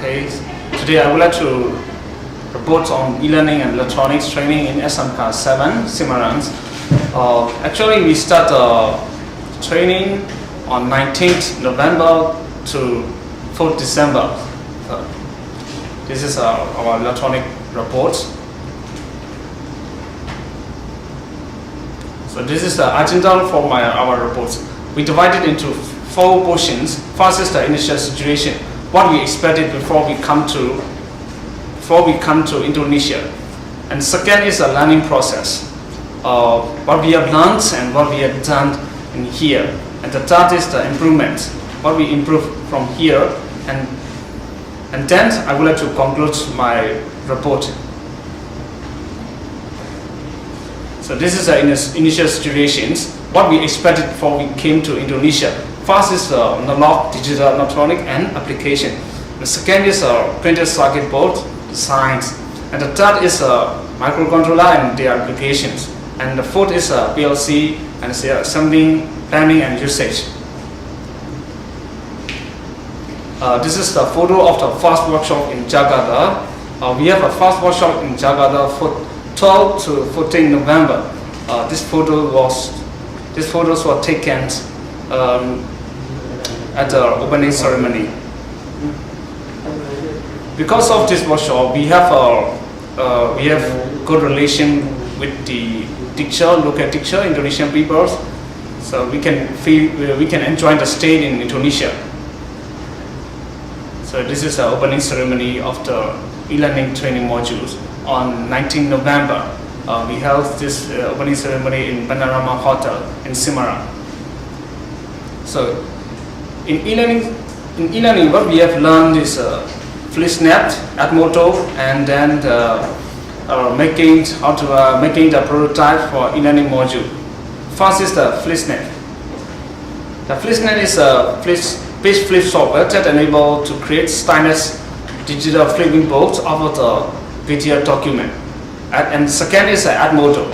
Okay, today I would like to report on e-learning and electronics training in SMKN 7, Semarang. Actually, we start training on 19th November to 4th December. This is our electronic report. So this is the agenda for our reports. We divided into 4 portions. First is the initial situation, what we expected before we come to Indonesia. And second is the learning process, what we have learned and what we have done in here. And the third is the improvement, what we improve from here. And then I would like to conclude my report. So this is the initial situations, what we expected before we came to Indonesia. First is the analog, digital, electronic and application. The second is a printed circuit board, designs. And the third is a microcontroller and their applications. And the fourth is a PLC and assembling, planning and usage. This is the photo of the first workshop in Jakarta. We have a first workshop in Jakarta for 12 to 14 November. These photos were taken at the opening ceremony. Because of this workshop, we have good relation with the teacher, local teacher, Indonesian people. So we can enjoy the stay in Indonesia. So this is the opening ceremony of the e-learning training modules on 19 November. We held this opening ceremony in Panorama Hotel in Semarang. So in e-learning, what we have learned is FlishNet, Atmoto, and then making the prototype for e-learning module. First is the FlishNet. The FlishNet is a page flip software that enables to create stylus digital flipping boards over the video document. And second is Atmoto.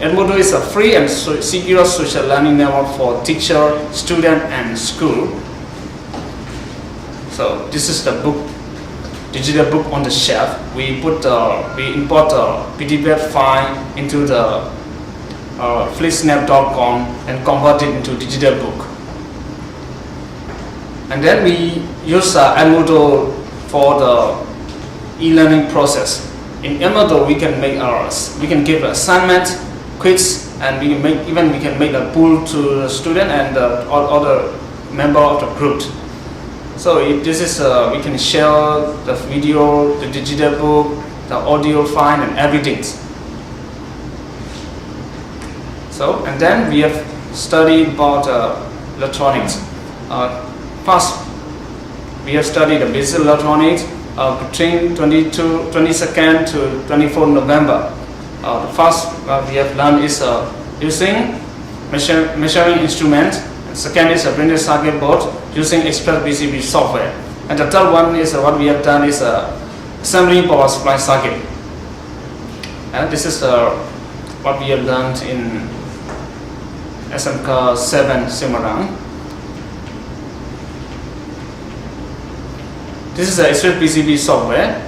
Atmoto is a free and secure social learning network for teacher, student, and school. So this is the book, digital book on the shelf. We import the PDF file into the flipsnap.com and convert it into digital book. And then we use Atmoto for the e-learning process. In Atmoto, we can give assignment, quiz, and we can make a poll to the student and other member of the group. So we can share the video, the digital book, the audio file, and everything. So and then we have studied about electronics. First, we have studied the basic electronics between 22nd to 24th November. The first we have learned is using measuring instrument. And second is a printed circuit board using Express PCB software. And the third one is what we have done is assembling power supply circuit. And this is what we have learned in SMKN 7 Semarang. This is the Express PCB software.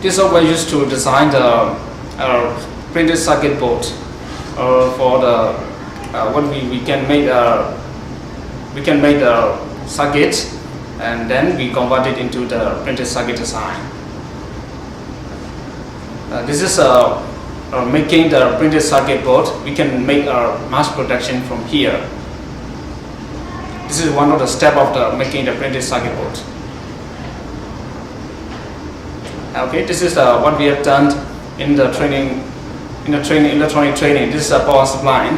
This software used to design the printed circuit board for the we can make the circuit and then we convert it into the printed circuit design. This is making the printed circuit board. We can make a mass production from here. This is one of the steps of the making the printed circuit board. Okay, this is what we have done in the electronic training. This is a power supply,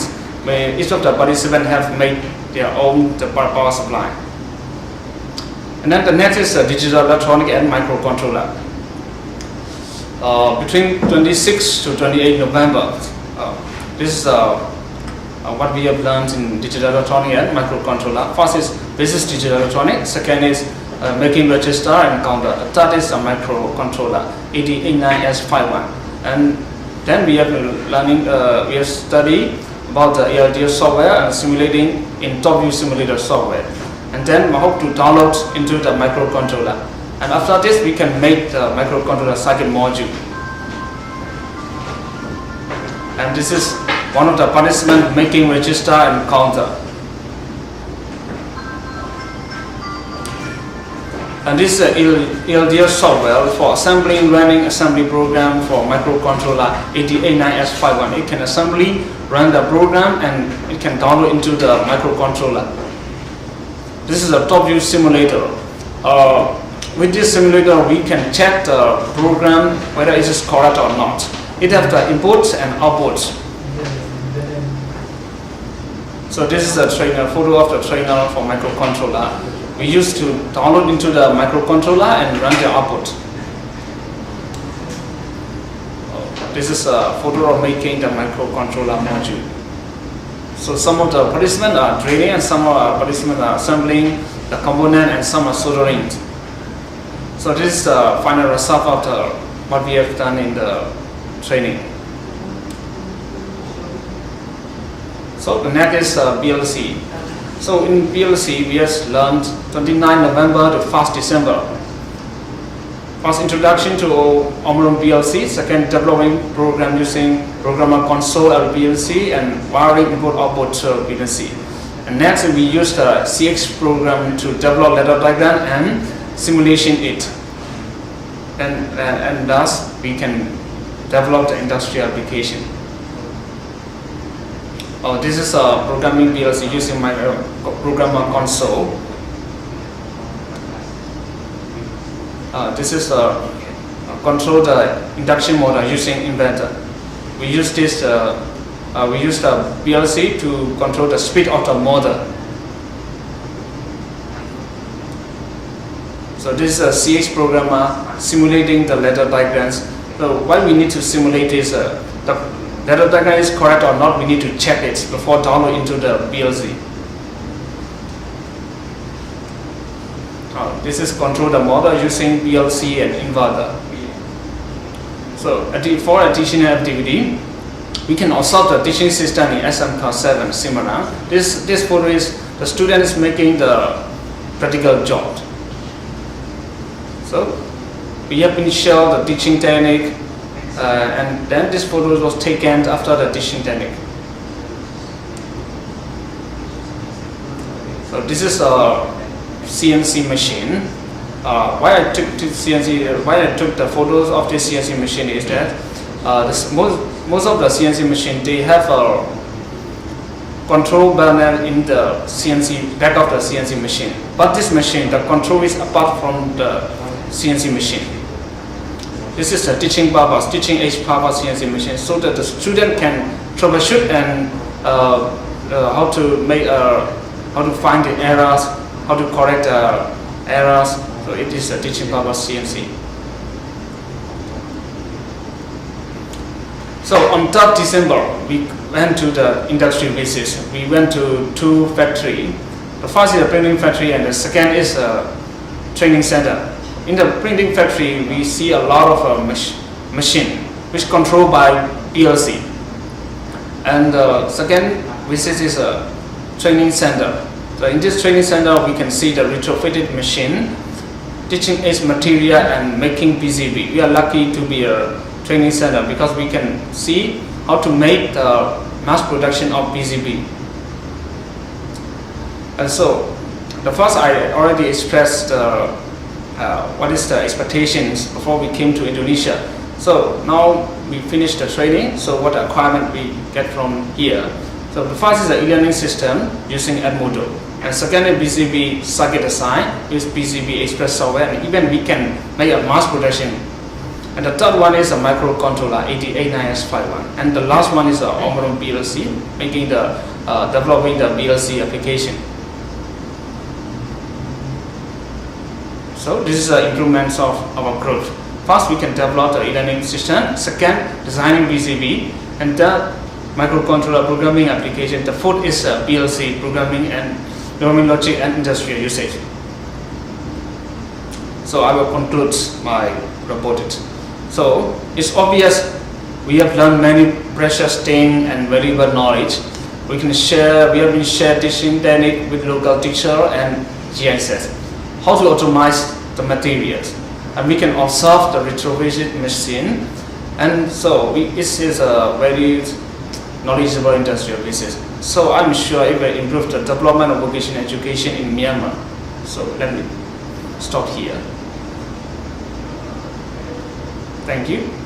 where each of the participants have made their own power supply. And then the next is digital, electronic and microcontroller. Between 26 to 28 November, this is what we have learned in digital, electronic and microcontroller. First is basic digital electronic. Second is making register and counter. The third is a microcontroller 8089S51. And then we have we have studied about the ALDO software and simulating in TopView simulator software. And then we hope to download into the microcontroller. And after this, we can make the microcontroller circuit module. And this is one of the punishment, making register and counter. And this is ELDR software for assembling, running assembly program for microcontroller 8089S51. It can assembly, run the program, and it can download into the microcontroller. This is a top view simulator. With this simulator, we can check the program whether it is correct or not. It has the inputs and outputs. So this is a photo of the trainer for microcontroller. We used to download into the microcontroller and run the output. This is a photo of making the microcontroller module. So some of the participants are training and some of the participants are assembling the component and some are soldering. So this is the final result of what we have done in the training. So the next is PLC. So in PLC, we have learned 29 November to 1st December. First, introduction to Omron PLC. Second, developing program using programmer console of PLC and wiring input-output PLC. And next, we use the CX program to develop ladder diagram and simulation it. And thus, we can develop the industrial application. This is a programming PLC using my programmer console. This is a control the induction motor using inverter. We use this. We use the PLC to control the speed of the motor. So this is a CX programmer simulating the ladder diagrams. So why we need to simulate this? The ladder diagram is correct or not, we need to check it before download into the PLC. This is control the motor using PLC and inverter. So for additional activity, we can observe the teaching system in SMKN Semarang. This photo is the student is making the practical job. So we have been shown the teaching technique. And then this photo was taken after the teaching technique. So this is a CNC machine. Why I took the photos of this CNC machine is that most of the CNC machine, they have a control panel in the CNC back of the CNC machine. But this machine, the control is apart from the CNC machine. This is a teaching age purpose CNC machine, so that the student can troubleshoot and how to find the errors, how to correct the errors. So it is a teaching purpose CNC. So on 3rd December, we went to the industry visits. We went to 2 factories. The first is a printing factory and the second is a training center. In the printing factory, we see a lot of machine which controlled by PLC. And the second visit is a training center. So in this training center, we can see the retrofitted machine, teaching age material and making PCB. We are lucky to be a training center because we can see how to make the mass production of PCB. And so, the first I already expressed what is the expectations before we came to Indonesia. So now we finished the training, so what requirement we get from here. So the first is the e-learning system using Edmodo. And second is PCB circuit design with PCB Express software, and even we can make a mass production. And the third one is a microcontroller 8089S51. And the last one is the Omron PLC, making the developing the PLC application. So this is the improvements of our growth. First, we can develop the e-learning system. Second, designing PCB. And third, microcontroller programming application. The fourth is PLC programming and programming logic and industrial usage. So I will conclude my report. So it's obvious we have learned many precious things and valuable knowledge. We have been share teaching technique with local teacher and GISS. How to optimize the materials, and we can observe the retrovision machine, and so it is a very knowledgeable industrial business. So I'm sure it will improve the development of vocational education in Myanmar. So let me stop here. Thank you.